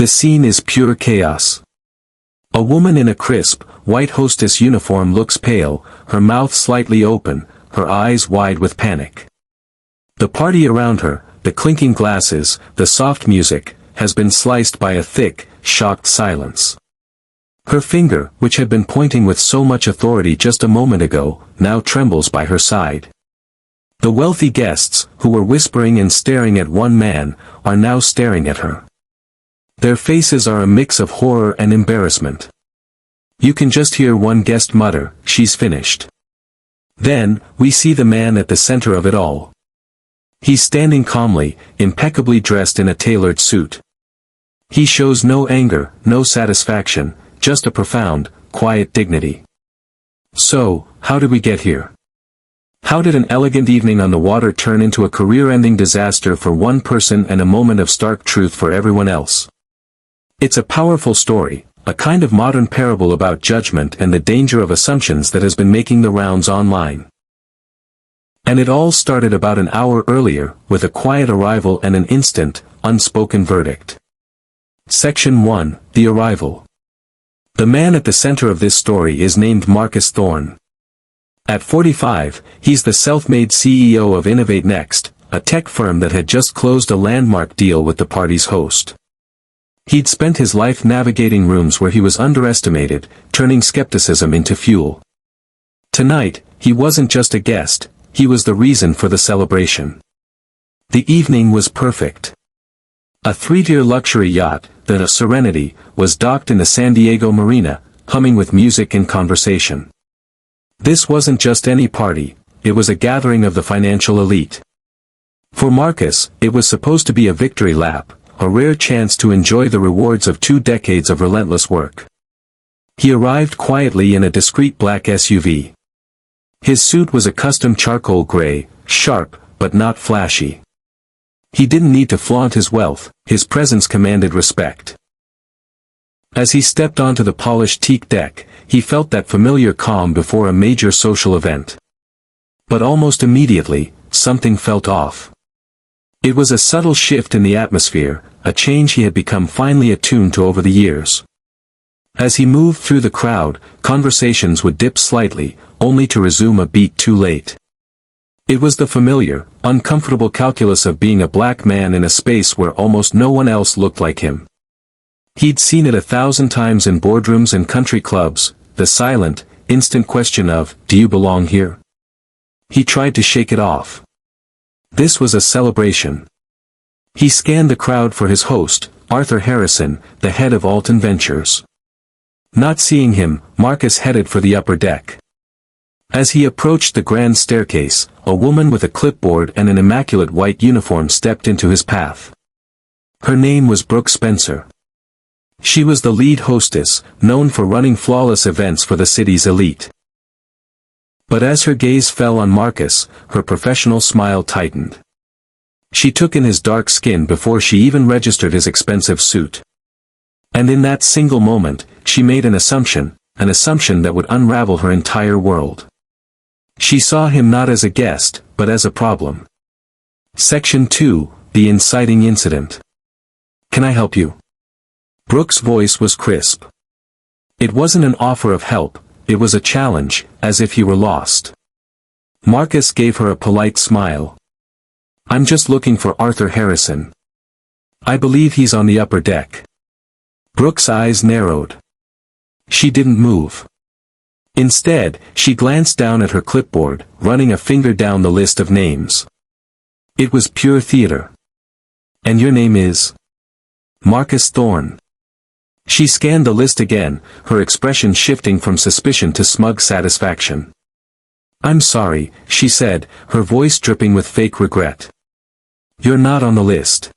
The scene is pure chaos. A woman in a crisp, white hostess uniform looks pale, her mouth slightly open, her eyes wide with panic. The party around her, the clinking glasses, the soft music, has been sliced by a thick, shocked silence. Her finger, which had been pointing with so much authority just a moment ago, now trembles by her side. The wealthy guests, who were whispering and staring at one man, are now staring at her. Their faces are a mix of horror and embarrassment. You can just hear one guest mutter, "She's finished." Then, we see the man at the center of it all. He's standing calmly, impeccably dressed in a tailored suit. He shows no anger, no satisfaction, just a profound, quiet dignity. So, how did we get here? How did an elegant evening on the water turn into a career-ending disaster for one person and a moment of stark truth for everyone else? It's a powerful story, a kind of modern parable about judgment and the danger of assumptions that has been making the rounds online. And it all started about an hour earlier, with a quiet arrival and an instant, unspoken verdict. Section 1, The Arrival. The man at the center of this story is named Marcus Thorne. At 45, he's the self-made CEO of Innovate Next, a tech firm that had just closed a landmark deal with the party's host. He'd spent his life navigating rooms where he was underestimated, turning skepticism into fuel. Tonight, he wasn't just a guest, he was the reason for the celebration. The evening was perfect. A three-tier luxury yacht, the Serenity, was docked in the San Diego marina, humming with music and conversation. This wasn't just any party, it was a gathering of the financial elite. For Marcus, it was supposed to be a victory lap, a rare chance to enjoy the rewards of 2 decades of relentless work. He arrived quietly in a discreet black SUV. His suit was a custom charcoal gray, sharp, but not flashy. He didn't need to flaunt his wealth, his presence commanded respect. As he stepped onto the polished teak deck, he felt that familiar calm before a major social event. But almost immediately, something felt off. It was a subtle shift in the atmosphere, a change he had become finely attuned to over the years. As he moved through the crowd, conversations would dip slightly, only to resume a beat too late. It was the familiar, uncomfortable calculus of being a black man in a space where almost no one else looked like him. He'd seen it 1,000 times in boardrooms and country clubs, the silent, instant question of, "Do you belong here?" He tried to shake it off. This was a celebration. He scanned the crowd for his host, Arthur Harrison, the head of Alton Ventures. Not seeing him, Marcus headed for the upper deck. As he approached the grand staircase, a woman with a clipboard and an immaculate white uniform stepped into his path. Her name was Brooke Spencer. She was the lead hostess, known for running flawless events for the city's elite. But as her gaze fell on Marcus, her professional smile tightened. She took in his dark skin before she even registered his expensive suit. And in that single moment, she made an assumption that would unravel her entire world. She saw him not as a guest, but as a problem. Section 2, The Inciting Incident. "Can I help you?" Brooke's voice was crisp. It wasn't an offer of help, it was a challenge, as if he were lost. Marcus gave her a polite smile. "I'm just looking for Arthur Harrison. I believe he's on the upper deck." Brooke's eyes narrowed. She didn't move. Instead, she glanced down at her clipboard, running a finger down the list of names. It was pure theater. "And your name is?" "Marcus Thorne." She scanned the list again, her expression shifting from suspicion to smug satisfaction. "I'm sorry," she said, her voice dripping with fake regret. "You're not on the list."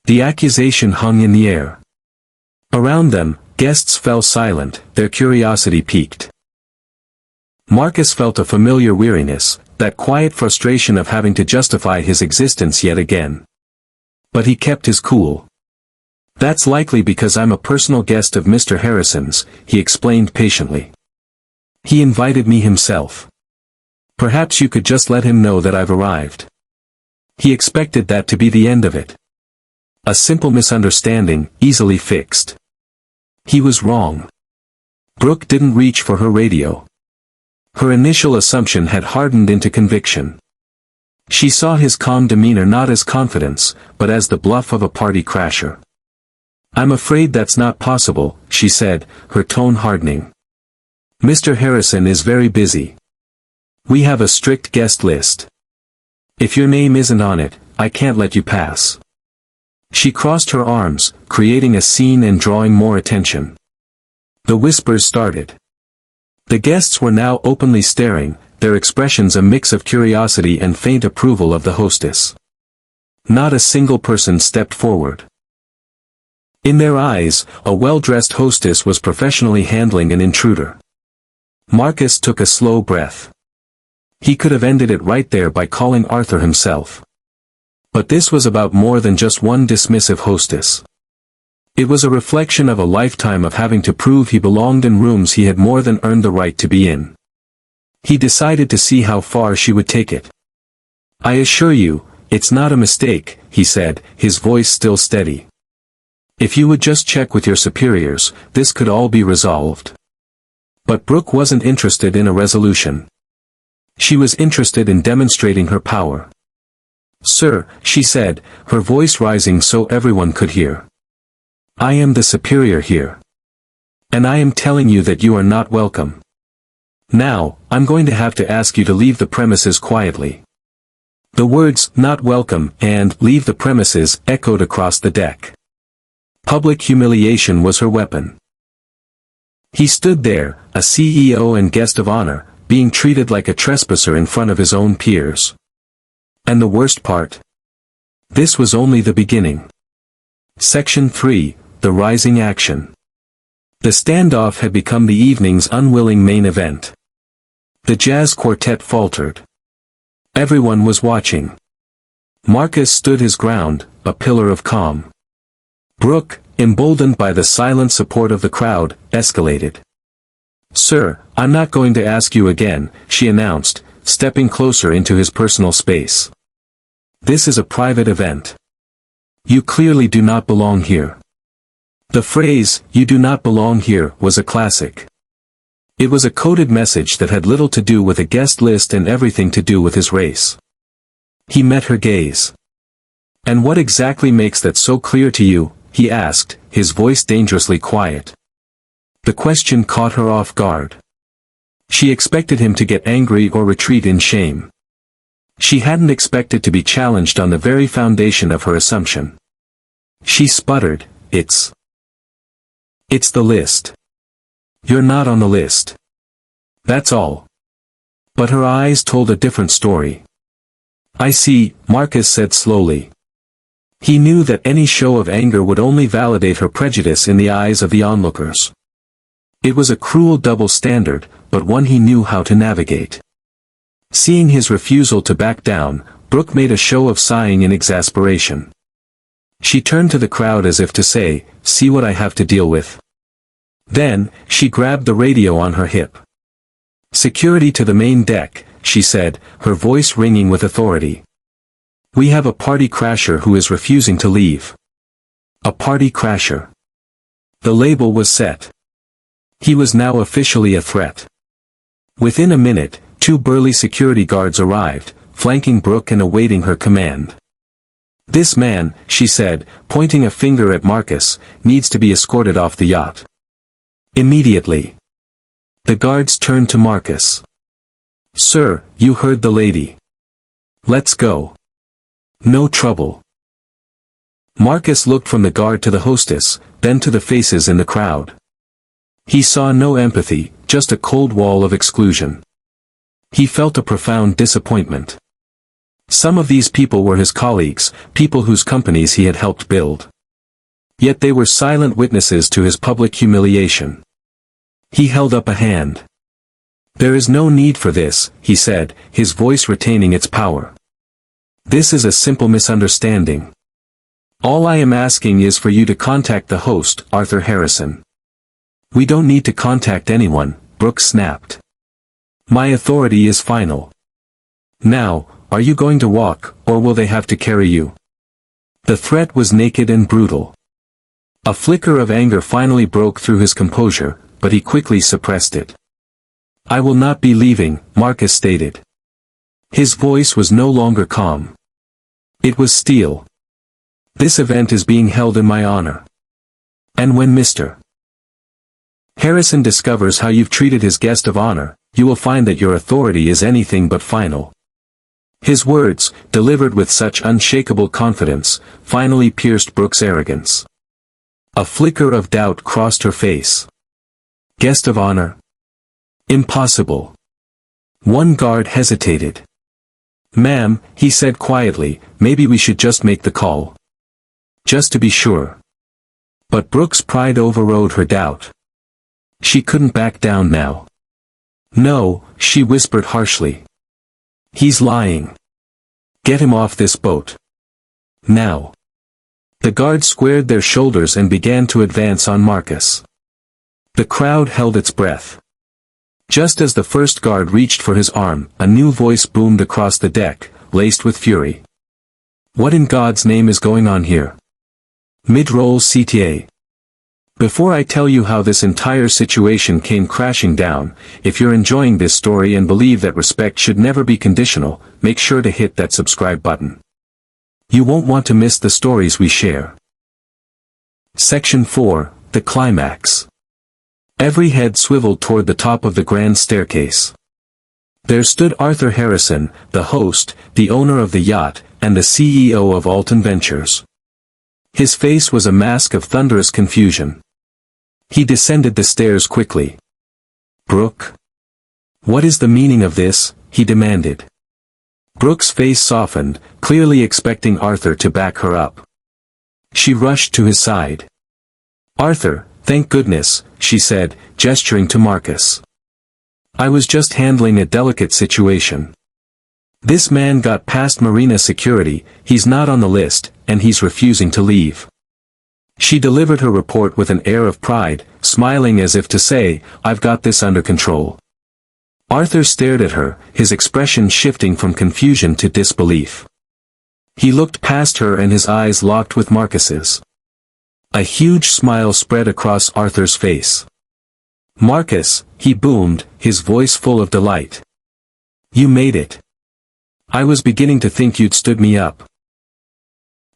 The accusation hung in the air. Around them, guests fell silent, their curiosity piqued. Marcus felt a familiar weariness, that quiet frustration of having to justify his existence yet again. But he kept his cool. "That's likely because I'm a personal guest of Mr. Harrison's," he explained patiently. "He invited me himself. Perhaps you could just let him know that I've arrived." He expected that to be the end of it. A simple misunderstanding, easily fixed. He was wrong. Brooke didn't reach for her radio. Her initial assumption had hardened into conviction. She saw his calm demeanor not as confidence, but as the bluff of a party crasher. "I'm afraid that's not possible," she said, her tone hardening. "Mr. Harrison is very busy. We have a strict guest list. If your name isn't on it, I can't let you pass." She crossed her arms, creating a scene and drawing more attention. The whispers started. The guests were now openly staring, their expressions a mix of curiosity and faint approval of the hostess. Not a single person stepped forward. In their eyes, a well-dressed hostess was professionally handling an intruder. Marcus took a slow breath. He could have ended it right there by calling Arthur himself. But this was about more than just one dismissive hostess. It was a reflection of a lifetime of having to prove he belonged in rooms he had more than earned the right to be in. He decided to see how far she would take it. "I assure you, it's not a mistake," he said, his voice still steady. "If you would just check with your superiors, this could all be resolved." But Brooke wasn't interested in a resolution. She was interested in demonstrating her power. "Sir," she said, her voice rising so everyone could hear. "I am the superior here. And I am telling you that you are not welcome. Now, I'm going to have to ask you to leave the premises quietly." The words, "not welcome," and "leave the premises," echoed across the deck. Public humiliation was her weapon. He stood there, a CEO and guest of honor, being treated like a trespasser in front of his own peers. And the worst part? This was only the beginning. Section 3, The Rising Action. The standoff had become the evening's unwilling main event. The jazz quartet faltered. Everyone was watching. Marcus stood his ground, a pillar of calm. Brooke, emboldened by the silent support of the crowd, escalated. "Sir, I'm not going to ask you again," she announced, stepping closer into his personal space. "This is a private event. You clearly do not belong here." The phrase, "you do not belong here," was a classic. It was a coded message that had little to do with a guest list and everything to do with his race. He met her gaze. "And what exactly makes that so clear to you?" he asked, his voice dangerously quiet. The question caught her off guard. She expected him to get angry or retreat in shame. She hadn't expected to be challenged on the very foundation of her assumption. She sputtered, It's the list. You're not on the list. That's all." But her eyes told a different story. "I see," Marcus said slowly. He knew that any show of anger would only validate her prejudice in the eyes of the onlookers. It was a cruel double standard, but one he knew how to navigate. Seeing his refusal to back down, Brooke made a show of sighing in exasperation. She turned to the crowd as if to say, "See what I have to deal with." Then, she grabbed the radio on her hip. "Security to the main deck," she said, her voice ringing with authority. "We have a party crasher who is refusing to leave." A party crasher. The label was set. He was now officially a threat. Within a minute, 2 burly security guards arrived, flanking Brooke and awaiting her command. "This man," she said, pointing a finger at Marcus, "needs to be escorted off the yacht. Immediately." The guards turned to Marcus. "Sir, you heard the lady. Let's go. No trouble." Marcus looked from the guard to the hostess, then to the faces in the crowd. He saw no empathy, just a cold wall of exclusion. He felt a profound disappointment. Some of these people were his colleagues, people whose companies he had helped build. Yet they were silent witnesses to his public humiliation. He held up a hand. "There is no need for this," he said, his voice retaining its power. "This is a simple misunderstanding. All I am asking is for you to contact the host, Arthur Harrison." "We don't need to contact anyone," Brooke snapped. "My authority is final. Now, are you going to walk, or will they have to carry you?" The threat was naked and brutal. A flicker of anger finally broke through his composure, but he quickly suppressed it. "I will not be leaving," Marcus stated. His voice was no longer calm. It was steel. "This event is being held in my honor. And when Mr. Harrison discovers how you've treated his guest of honor, you will find that your authority is anything but final." His words, delivered with such unshakable confidence, finally pierced Brooke's arrogance. A flicker of doubt crossed her face. Guest of honor? Impossible. One guard hesitated. "Ma'am," he said quietly, "maybe we should just make the call. Just to be sure." But Brooke's pride overrode her doubt. She couldn't back down now. "No," she whispered harshly. "He's lying. Get him off this boat. Now." The guards squared their shoulders and began to advance on Marcus. The crowd held its breath. Just as the first guard reached for his arm, a new voice boomed across the deck, laced with fury. "What in God's name is going on here? Mid-roll CTA. Before I tell you how this entire situation came crashing down, if you're enjoying this story and believe that respect should never be conditional, make sure to hit that subscribe button. You won't want to miss the stories we share." Section 4, The Climax. Every head swiveled toward the top of the grand staircase. There stood Arthur Harrison, the host, the owner of the yacht, and the CEO of Alton Ventures. His face was a mask of thunderous confusion. He descended the stairs quickly. "Brooke? What is the meaning of this?" he demanded. Brooke's face softened, clearly expecting Arthur to back her up. She rushed to his side. "Arthur, thank goodness," she said, gesturing to Marcus. "I was just handling a delicate situation. This man got past Marina security, he's not on the list, and he's refusing to leave." She delivered her report with an air of pride, smiling as if to say, "I've got this under control." Arthur stared at her, his expression shifting from confusion to disbelief. He looked past her and his eyes locked with Marcus's. A huge smile spread across Arthur's face. "Marcus," he boomed, his voice full of delight. "You made it. I was beginning to think you'd stood me up."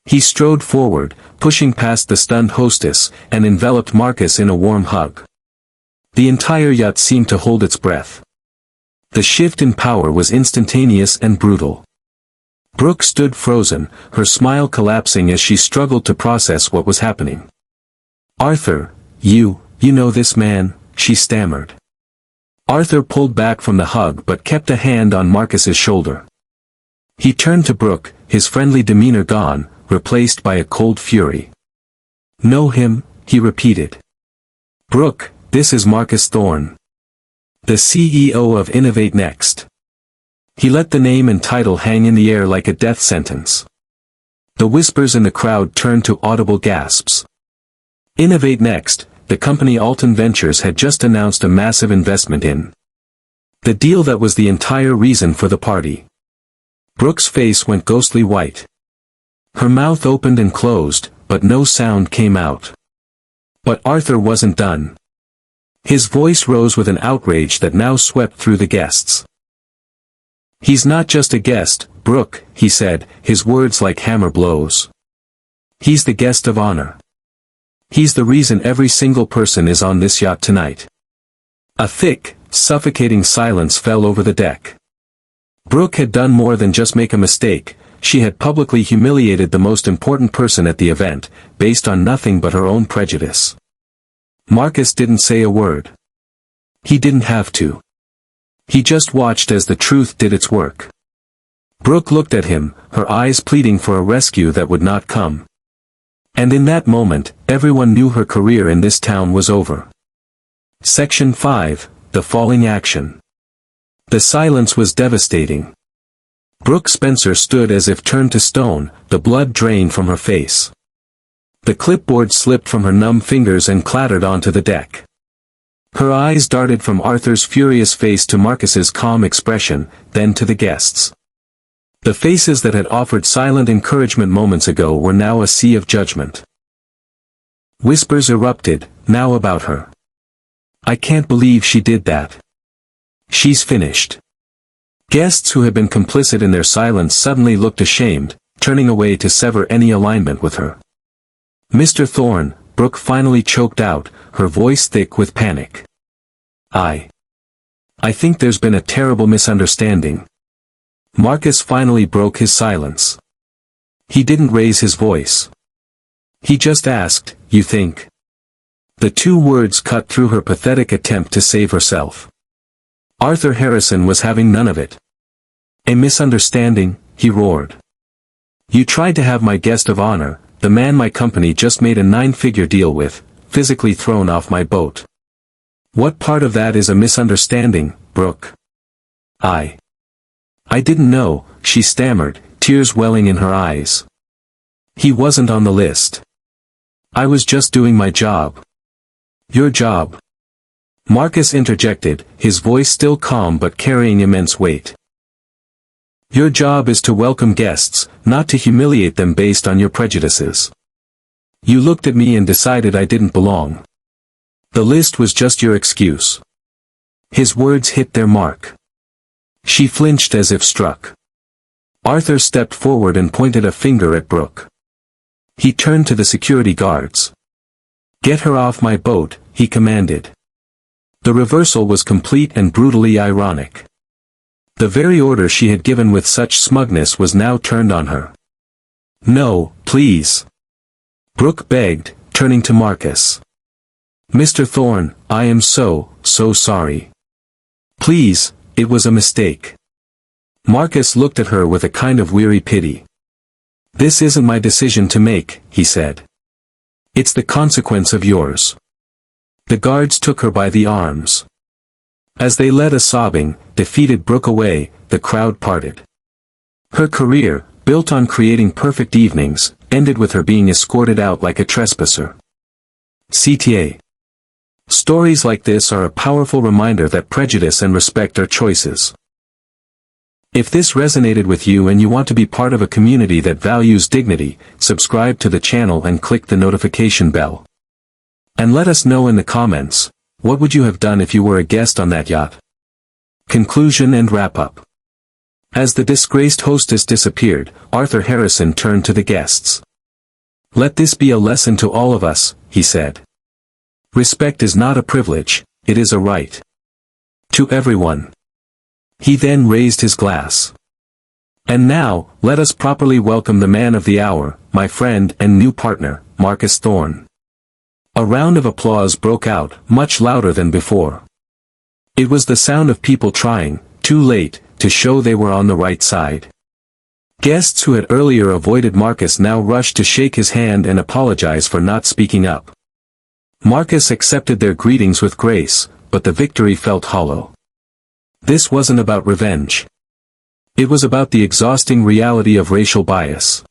He strode forward, pushing past the stunned hostess, and enveloped Marcus in a warm hug. The entire yacht seemed to hold its breath. The shift in power was instantaneous and brutal. Brooke stood frozen, her smile collapsing as she struggled to process what was happening. "Arthur, you know this man," she stammered. Arthur pulled back from the hug but kept a hand on Marcus's shoulder. He turned to Brooke, his friendly demeanor gone, replaced by a cold fury. "Know him?" he repeated. "Brooke, this is Marcus Thorne, the CEO of Innovate Next." He let the name and title hang in the air like a death sentence. The whispers in the crowd turned to audible gasps. Innovate Next, the company Alton Ventures had just announced a massive investment in. The deal that was the entire reason for the party. Brooke's face went ghostly white. Her mouth opened and closed, but no sound came out. But Arthur wasn't done. His voice rose with an outrage that now swept through the guests. "He's not just a guest, Brooke," he said, his words like hammer blows. "He's the guest of honor. He's the reason every single person is on this yacht tonight." A thick, suffocating silence fell over the deck. Brooke had done more than just make a mistake, she had publicly humiliated the most important person at the event, based on nothing but her own prejudice. Marcus didn't say a word. He didn't have to. He just watched as the truth did its work. Brooke looked at him, her eyes pleading for a rescue that would not come. And in that moment, everyone knew her career in this town was over. Section 5, The Falling Action. The silence was devastating. Brooke Spencer stood as if turned to stone, the blood drained from her face. The clipboard slipped from her numb fingers and clattered onto the deck. Her eyes darted from Arthur's furious face to Marcus's calm expression, then to the guests. The faces that had offered silent encouragement moments ago were now a sea of judgment. Whispers erupted, now about her. "I can't believe she did that. She's finished." Guests who had been complicit in their silence suddenly looked ashamed, turning away to sever any alignment with her. "Mr. Thorne," Brooke finally choked out, her voice thick with panic. I think there's been a terrible misunderstanding." Marcus finally broke his silence. He didn't raise his voice. He just asked, "You think?" The two words cut through her pathetic attempt to save herself. Arthur Harrison was having none of it. "A misunderstanding," he roared. "You tried to have my guest of honor, the man my company just made a 9-figure deal with, physically thrown off my boat. What part of that is a misunderstanding, Brooke?" I didn't know," she stammered, tears welling in her eyes. "He wasn't on the list. I was just doing my job." "Your job?" Marcus interjected, his voice still calm but carrying immense weight. "Your job is to welcome guests, not to humiliate them based on your prejudices. You looked at me and decided I didn't belong. The list was just your excuse." His words hit their mark. She flinched as if struck. Arthur stepped forward and pointed a finger at Brooke. He turned to the security guards. "Get her off my boat," he commanded. The reversal was complete and brutally ironic. The very order she had given with such smugness was now turned on her. "No, please," Brooke begged, turning to Marcus. "Mr. Thorne, I am so sorry. Please, it was a mistake." Marcus looked at her with a kind of weary pity. "This isn't my decision to make," he said. "It's the consequence of yours." The guards took her by the arms. As they led a sobbing, defeated Brooke away, the crowd parted. Her career, built on creating perfect evenings, ended with her being escorted out like a trespasser. CTA. Stories like this are a powerful reminder that prejudice and respect are choices. If this resonated with you and you want to be part of a community that values dignity, subscribe to the channel and click the notification bell. And let us know in the comments, what would you have done if you were a guest on that yacht? Conclusion and wrap-up. As the disgraced hostess disappeared, Arthur Harrison turned to the guests. "Let this be a lesson to all of us," he said. "Respect is not a privilege, it is a right. To everyone." He then raised his glass. "And now, let us properly welcome the man of the hour, my friend and new partner, Marcus Thorne." A round of applause broke out, much louder than before. It was the sound of people trying, too late, to show they were on the right side. Guests who had earlier avoided Marcus now rushed to shake his hand and apologize for not speaking up. Marcus accepted their greetings with grace, but the victory felt hollow. This wasn't about revenge. It was about the exhausting reality of racial bias.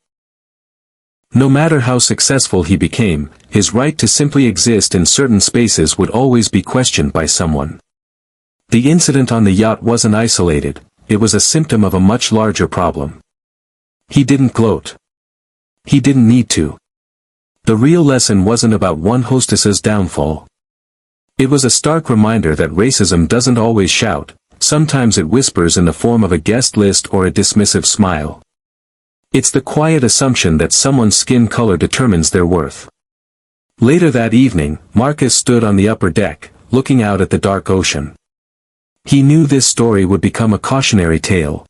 No matter how successful he became, his right to simply exist in certain spaces would always be questioned by someone. The incident on the yacht wasn't isolated, it was a symptom of a much larger problem. He didn't gloat. He didn't need to. The real lesson wasn't about one hostess's downfall. It was a stark reminder that racism doesn't always shout, sometimes it whispers in the form of a guest list or a dismissive smile. It's the quiet assumption that someone's skin color determines their worth. Later that evening, Marcus stood on the upper deck, looking out at the dark ocean. He knew this story would become a cautionary tale.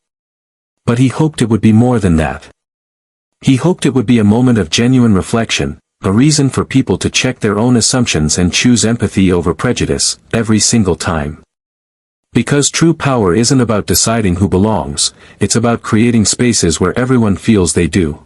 But he hoped it would be more than that. He hoped it would be a moment of genuine reflection, a reason for people to check their own assumptions and choose empathy over prejudice, every single time. Because true power isn't about deciding who belongs, it's about creating spaces where everyone feels they do.